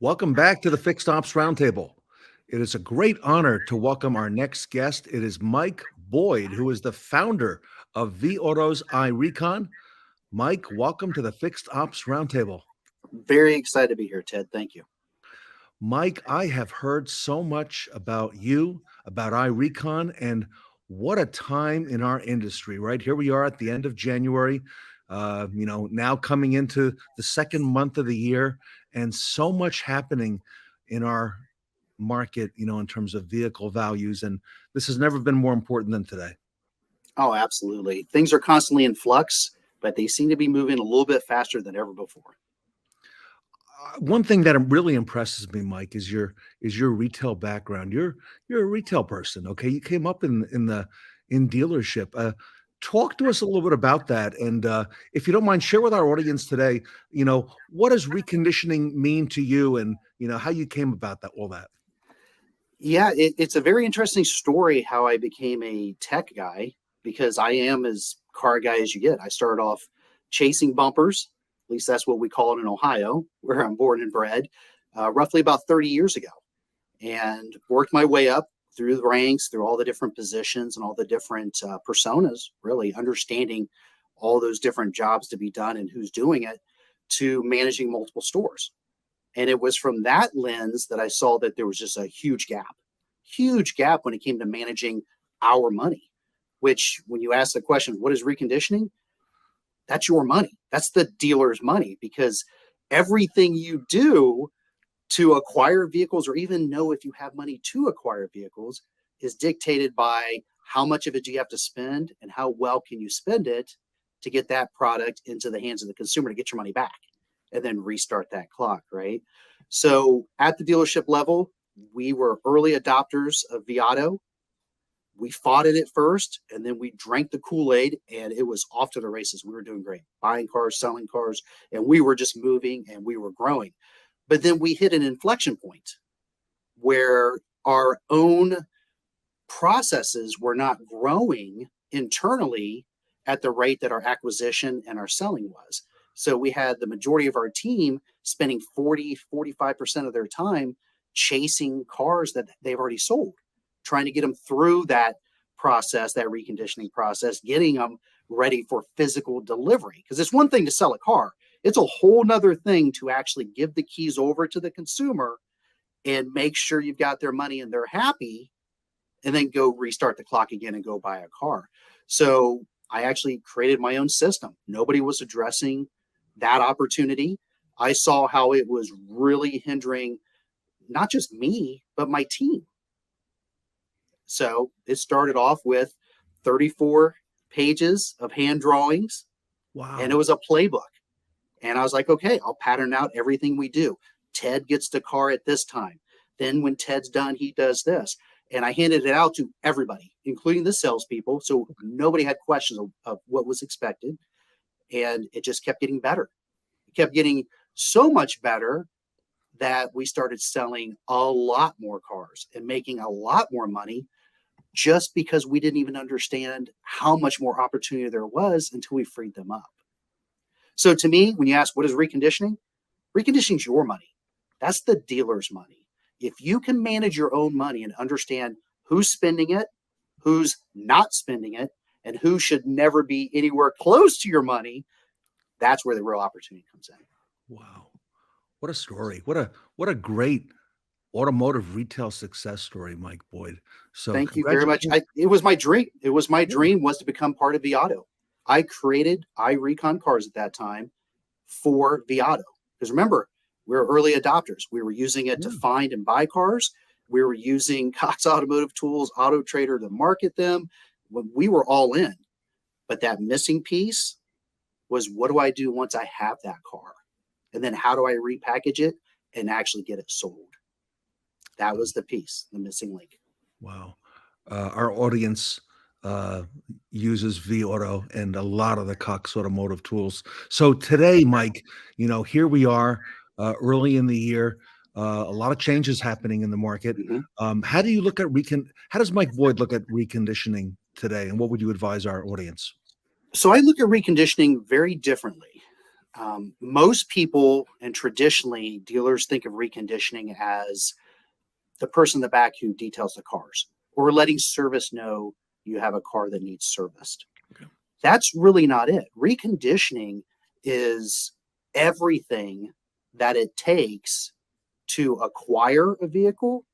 Welcome back to the Fixed Ops Roundtable. It is a great honor to welcome our next guest. It is Mike Boyd, who is the founder of vAuto's iRecon. Mike, welcome to the Fixed Ops Roundtable. Very excited to be here, Ted. Thank you. Mike, I have heard so much about you, about iRecon, and what a time in our industry, right? Here we are at the end of January, now coming into the second month of the year, and so much happening in our market, in terms of vehicle values. And this has never been more important than today. Oh, absolutely. Things are constantly in flux, but they seem to be moving a little bit faster than ever before. One thing that really impresses me, Mike, is your retail background. You're a retail person, okay? You came up in dealership. Talk to us a little bit about that, and if you don't mind, share with our audience today. What does reconditioning mean to you, and how you came about that, all that. Yeah, it's a very interesting story how I became a tech guy, because I am as car guy as you get. I started off chasing bumpers. At least that's what we call it in Ohio, where I'm born and bred, roughly about 30 years ago, and worked my way up through the ranks, through all the different positions and all the different personas, really understanding all those different jobs to be done and who's doing it, to managing multiple stores. And it was from that lens that I saw that there was just a huge gap when it came to managing our money, which when you ask the question, what is reconditioning? That's your money. That's the dealer's money, because everything you do to acquire vehicles, or even know if you have money to acquire vehicles, is dictated by how much of it do you have to spend and how well can you spend it to get that product into the hands of the consumer to get your money back and then restart that clock, right? So at the dealership level, we were early adopters of vAuto. We fought it at first, and then we drank the Kool-Aid, and it was off to the races. We were doing great, buying cars, selling cars, and we were just moving and we were growing. But then we hit an inflection point where our own processes were not growing internally at the rate that our acquisition and our selling was. So we had the majority of our team spending 45% of their time chasing cars that they've already sold, trying to get them through that process, that reconditioning process, getting them ready for physical delivery. Because it's one thing to sell a car. It's a whole nother thing to actually give the keys over to the consumer and make sure you've got their money and they're happy, and then go restart the clock again and go buy a car. So I actually created my own system. Nobody was addressing that opportunity. I saw how it was really hindering not just me, but my team. So it started off with 34 pages of hand drawings. Wow. And it was a playbook. And I was like, okay, I'll pattern out everything we do. Ted gets the car at this time. Then when Ted's done, he does this. And I handed it out to everybody, including the salespeople. So nobody had questions of what was expected. And it just kept getting better. It kept getting so much better that we started selling a lot more cars and making a lot more money, just because we didn't even understand how much more opportunity there was until we freed them up. So to me, when you ask what is reconditioning, reconditioning is your money. That's the dealer's money. If you can manage your own money and understand who's spending it, who's not spending it, and who should never be anywhere close to your money, that's where the real opportunity comes in. Wow. What a story. What a great automotive retail success story, Mike Boyd. So thank you very much. It was my dream. It was my dream was to become part of vAuto. I created iRecon cars at that time for vAuto. Because remember, we were early adopters. We were using it to find and buy cars. We were using Cox Automotive Tools, Auto Trader to market them. When we were all in. But that missing piece was, what do I do once I have that car? And then how do I repackage it and actually get it sold? That was the piece, the missing link. Wow. Our audience uses vAuto and a lot of the Cox Automotive Tools. So today, Mike, here we are early in the year. A lot of changes happening in the market. How do you look at how does Mike Boyd look at reconditioning today, and what would you advise our audience? So I look at reconditioning very differently. Most people and traditionally dealers think of reconditioning as the person in the back who details the cars or letting service know you have a car that needs serviced. Okay. That's really not it. Reconditioning is everything that it takes to acquire a vehicle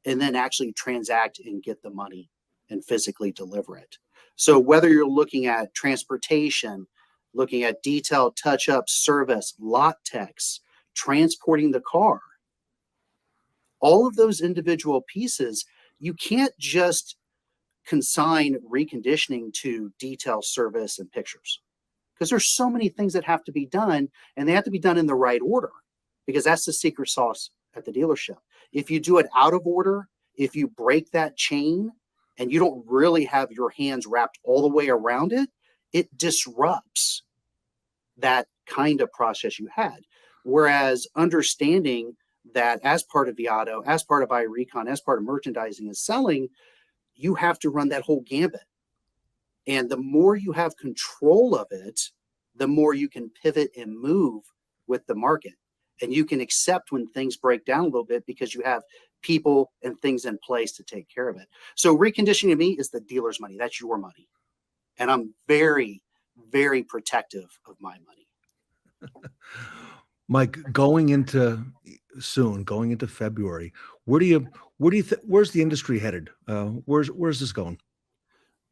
and then actually transact and get the money and physically deliver it. So whether you're looking at transportation, looking at detailed touch-up service, lot techs, transporting the car, all of those individual pieces, you can't just consign reconditioning to detail service and pictures because there's so many things that have to be done, and they have to be done in the right order because that's the secret sauce at the dealership. If you do it out of order, if you break that chain and you don't really have your hands wrapped all the way around it, it disrupts that kind of process you had. Whereas understanding that as part of vAuto, as part of iRecon, as part of merchandising and selling, you have to run that whole gambit. And the more you have control of it, the more you can pivot and move with the market. And you can accept when things break down a little bit because you have people and things in place to take care of it. So reconditioning to me is the dealer's money. That's your money. And I'm very, very protective of my money. Mike, going into February, where's the industry headed? Where's this going?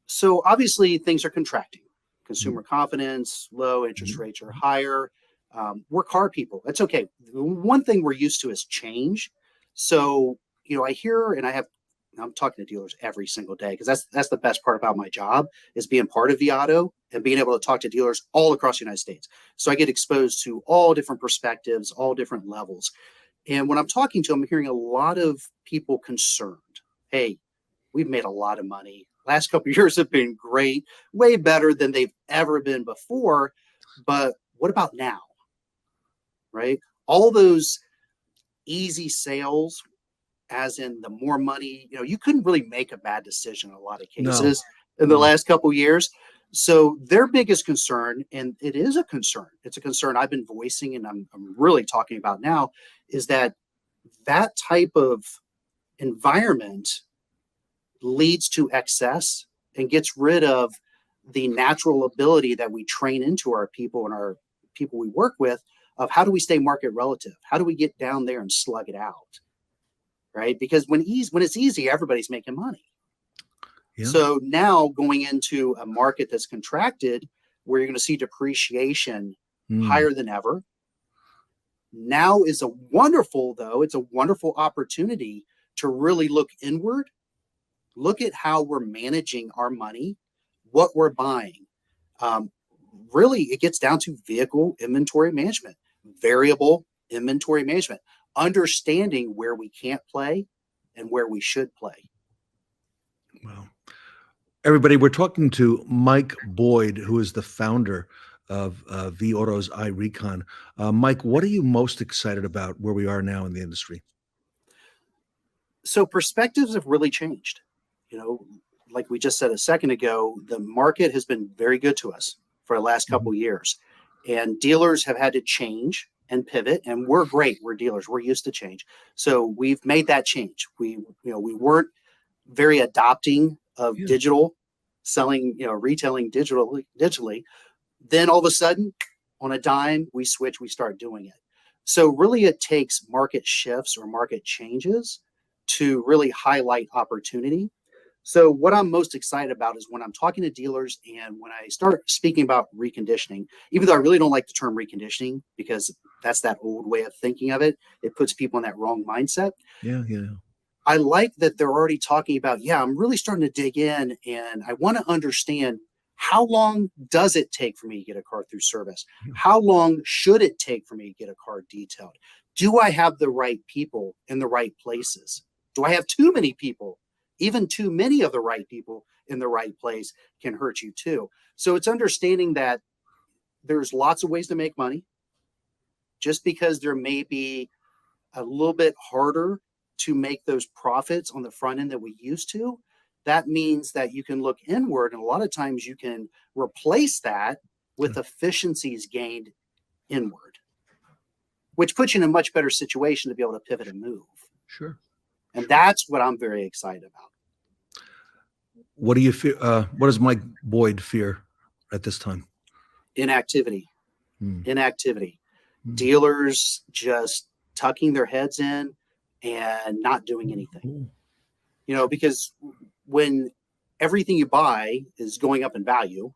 So obviously things are contracting. Consumer confidence, low, interest rates are higher. We're car people. That's okay. One thing we're used to is change. So, I hear and I'm talking to dealers every single day because that's the best part about my job is being part of vAuto and being able to talk to dealers all across the United States. So I get exposed to all different perspectives, all different levels. And when I'm talking to them, I'm hearing a lot of people concerned. Hey, we've made a lot of money. Last couple of years have been great, way better than they've ever been before. But what about now? Right? All those easy sales, as in the more money, you couldn't really make a bad decision in a lot of cases in the last couple of years. So their biggest concern, and it is a concern, it's a concern I've been voicing and I'm really talking about now, is that type of environment leads to excess and gets rid of the natural ability that we train into our people and our people we work with of how do we stay market relative? How do we get down there and slug it out? Right? Because when it's easy, everybody's making money. Yeah. So now going into a market that's contracted, where you're going to see depreciation higher than ever. Now is it's a wonderful opportunity to really look inward, look at how we're managing our money, what we're buying. Really, it gets down to vehicle inventory management, variable inventory management, understanding where we can't play and where we should play. Wow. Everybody, we're talking to Mike Boyd, who is the founder of vAuto's iRecon. Mike, what are you most excited about where we are now in the industry? So perspectives have really changed. Like we just said a second ago, the market has been very good to us for the last couple of years. And dealers have had to change and pivot, and we're great. We're dealers. We're used to change. So we've made that change. We weren't very adopting of digital selling, retailing digitally. Then all of a sudden, on a dime, we switch, we start doing it. So really it takes market shifts or market changes to really highlight opportunity. So what I'm most excited about is when I'm talking to dealers and when I start speaking about reconditioning, even though I really don't like the term reconditioning because that's that old way of thinking of it. It puts people in that wrong mindset. Yeah. I like that they're already talking about, I'm really starting to dig in and I want to understand how long does it take for me to get a car through service? How long should it take for me to get a car detailed? Do I have the right people in the right places? Do I have too many people? Even too many of the right people in the right place can hurt you too. So it's understanding that there's lots of ways to make money. Just because there may be a little bit harder to make those profits on the front end that we used to, that means that you can look inward. And a lot of times you can replace that with efficiencies gained inward, which puts you in a much better situation to be able to pivot and move. Sure. And that's what I'm very excited about. What do you fear? What does Mike Boyd fear at this time? Inactivity. Hmm. Inactivity. Hmm. Dealers just tucking their heads in and not doing anything. Ooh. You know, because when everything you buy is going up in value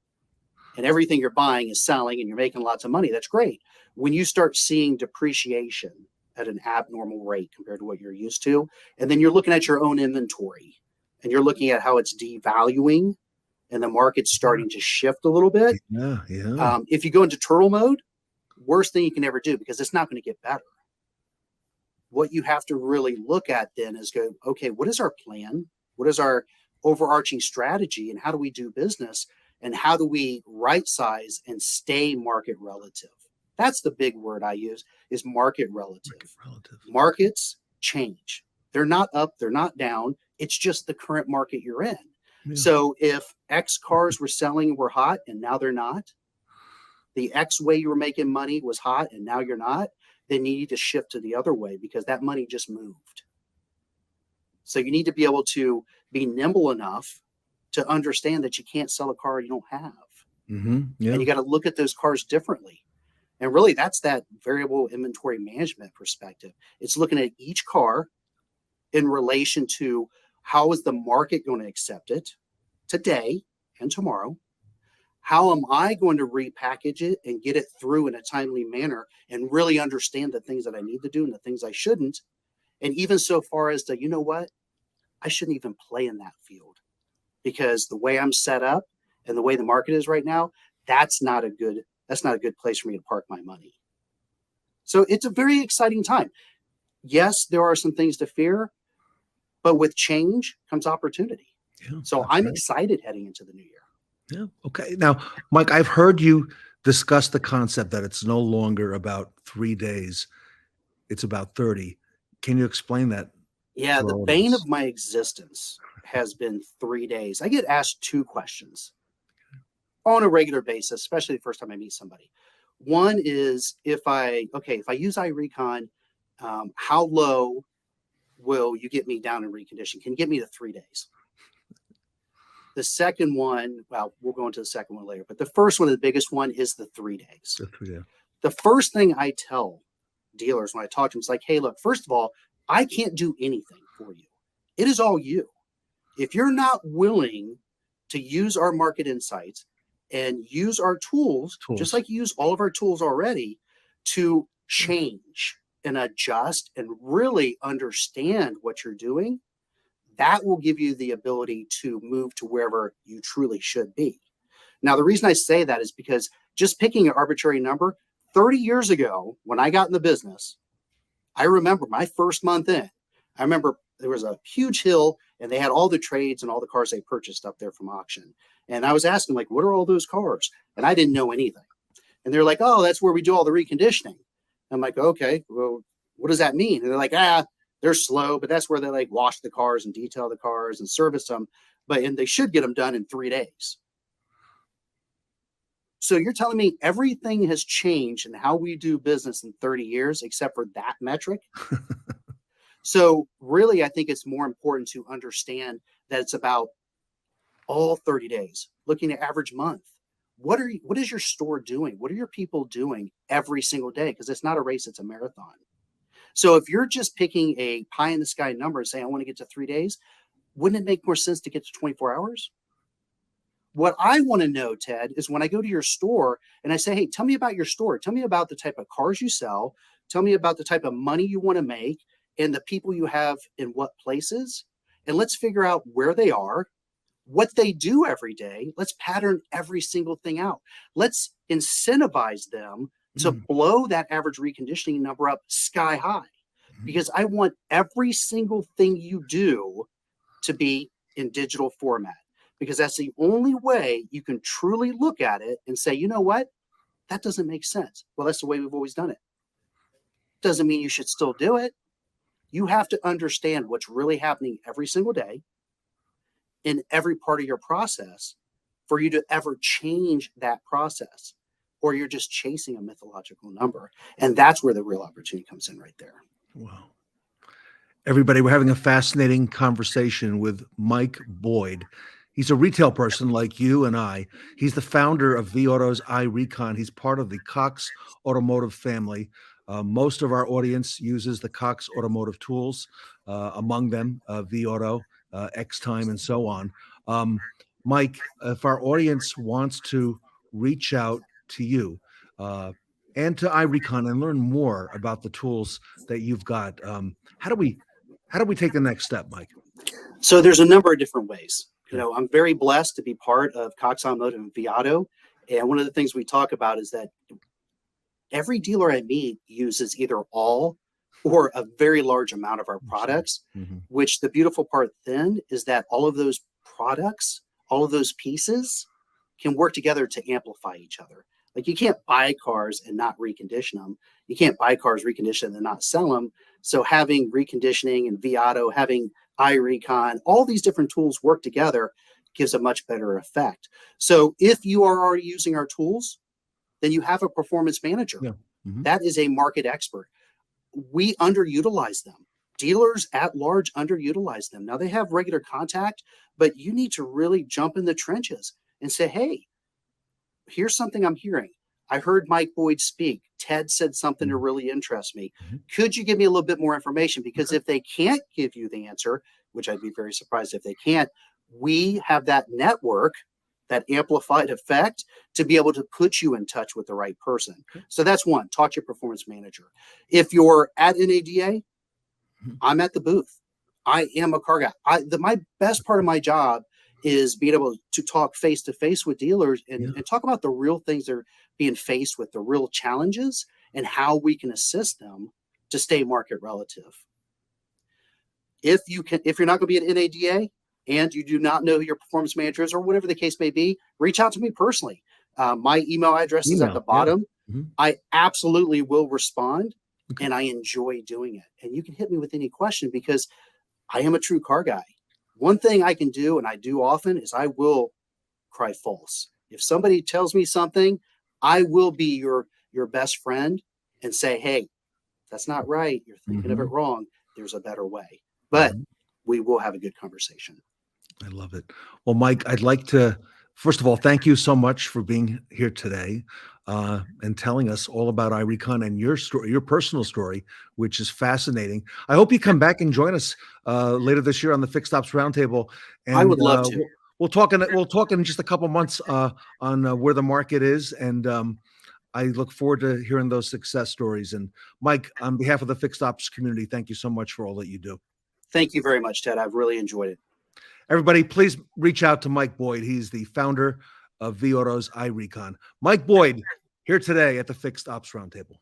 and everything you're buying is selling and you're making lots of money, that's great. When you start seeing depreciation at an abnormal rate compared to what you're used to, and then you're looking at your own inventory and you're looking at how it's devaluing and the market's starting to shift a little bit. Yeah, yeah. If you go into turtle mode, worst thing you can ever do, because it's not going to get better. What you have to really look at then is go, okay, what is our plan? What is our overarching strategy, and how do we do business? And how do we right size and stay market relative? That's the big word I use, is market relative. Market relative. Markets change. They're not up, they're not down. It's just the current market you're in. Yeah. So if X cars were selling and were hot and now they're not, the X way you were making money was hot and now you're not, then you need to shift to the other way, because that money just moved. So you need to be able to be nimble enough to understand that you can't sell a car you don't have. Mm-hmm. Yeah. And you got to look at those cars differently. And really, that's that variable inventory management perspective. It's looking at each car in relation to how is the market going to accept it today and tomorrow? How am I going to repackage it and get it through in a timely manner and really understand the things that I need to do and the things I shouldn't? And even so far as to, you know what? I shouldn't even play in that field, because the way I'm set up and the way the market is right now, that's not a good place for me to park my money. So it's a very exciting time. Yes, there are some things to fear, but with change comes opportunity. Yeah, so that's I'm right. excited heading into the new year. Yeah. Okay. Now, Mike, I've heard you discuss the concept that it's no longer about 3 days, it's about 30. Can you explain that Yeah, to the our bane audience? of my existence has been 3 days. I get asked two questions on a regular basis, especially the first time I meet somebody. One is, if I use iRecon, how low will you get me down in recondition? Can you get me to 3 days? The second one, well, we'll go into the second one later, but the first one, the biggest one, is the 3 days. The 3 day. The first thing I tell dealers when I talk to them is like, hey, look, first of all, I can't do anything for you. It is all you. If you're not willing to use our market insights and use our tools, just like you use all of our tools already, to change and adjust and really understand what you're doing, that will give you the ability to move to wherever you truly should be. Now, the reason I say that is because just picking an arbitrary number, 30 years ago, when I got in the business, I remember my first month in, I remember there was a huge hill and they had all the trades and all the cars they purchased up there from auction. And I was asking, like, what are all those cars? And I didn't know anything. And they're like, oh, that's where we do all the reconditioning. I'm like, okay, well, what does that mean? And they're like, they're slow, but that's where they like wash the cars and detail the cars and service them. And they should get them done in 3 days. So you're telling me everything has changed in how we do business in 30 years, except for that metric? So really, I think it's more important to understand that it's about all 30 days, looking at average month. What is your store doing? What are your people doing every single day? Because it's not a race, it's a marathon. So if you're just picking a pie in the sky number and saying, I want to get to 3 days, wouldn't it make more sense to get to 24 hours? What I want to know, Ted, is when I go to your store and I say, hey, tell me about your store. Tell me about the type of cars you sell. Tell me about the type of money you want to make and the people you have in what places. And let's figure out where they are, what they do every day. Let's pattern every single thing out. Let's incentivize them to blow that average reconditioning number up sky high, because I want every single thing you do to be in digital format, because that's the only way you can truly look at it and say, you know what, that doesn't make sense. Well, that's the way we've always done it. Doesn't mean you should still do it. You have to understand what's really happening every single day in every part of your process for you to ever change that process or you're just chasing a mythological number. And that's where the real opportunity comes in right there. Wow. Everybody, we're having a fascinating conversation with Mike Boyd. He's a retail person like you and I. He's the founder of vAuto's iRecon. He's part of the Cox Automotive family. Most of our audience uses the Cox Automotive tools, among them vAuto, X-Time, and so on. Mike, if our audience wants to reach out to you and to iRecon and learn more about the tools that you've got, how do we take the next step, Mike? So there's a number of different ways. I'm very blessed to be part of Cox Automotive and vAuto. And one of the things we talk about is that every dealer I meet uses either all or a very large amount of our products, which the beautiful part then is that all of those products, all of those pieces can work together to amplify each other. Like, you can't buy cars and not recondition them. You can't buy cars, recondition them, and not sell them. So having reconditioning and vAuto, having iRecon, all these different tools work together gives a much better effect. So if you are already using our tools, then you have a performance manager. Yeah. That is a market expert. We underutilize them. Dealers at large underutilize them. Now, they have regular contact, but you need to really jump in the trenches and say, hey, here's something I'm hearing. I heard Mike Boyd speak. Ted said something that really interests me. Could you give me a little bit more information? Because if they can't give you the answer, which I'd be very surprised if they can't, we have that network, that amplified effect, to be able to put you in touch with the right person. So that's one, talk to your performance manager. If you're at NADA, I'm at the booth. I am a car guy. My best part of my job is being able to talk face to face with dealers and talk about the real things they're being faced with, the real challenges, and how we can assist them to stay market relative. If you're not going to be at NADA and you do not know who your performance manager is, or whatever the case may be, reach out to me personally. My email address is at the bottom. I absolutely will respond, and I enjoy doing it. And you can hit me with any question, because I am a true car guy. One thing I can do, and I do often, is I will cry false. If somebody tells me something, I will be your best friend and say, hey, that's not right. You're thinking of it wrong. There's a better way. But we will have a good conversation. I love it. Well, Mike, I'd like to, first of all, thank you so much for being here today and telling us all about iRecon and your story, your personal story, which is fascinating. I hope you come back and join us later this year on the Fixed Ops Roundtable. And I would love to. We'll talk in just a couple months on where the market is, and I look forward to hearing those success stories. And Mike, on behalf of the Fixed Ops community, thank you so much for all that you do. Thank you very much, Ted. I've really enjoyed it. Everybody, please reach out to Mike Boyd. He's the founder of vAuto's iRecon. Mike Boyd here today at the Fixed Ops Roundtable.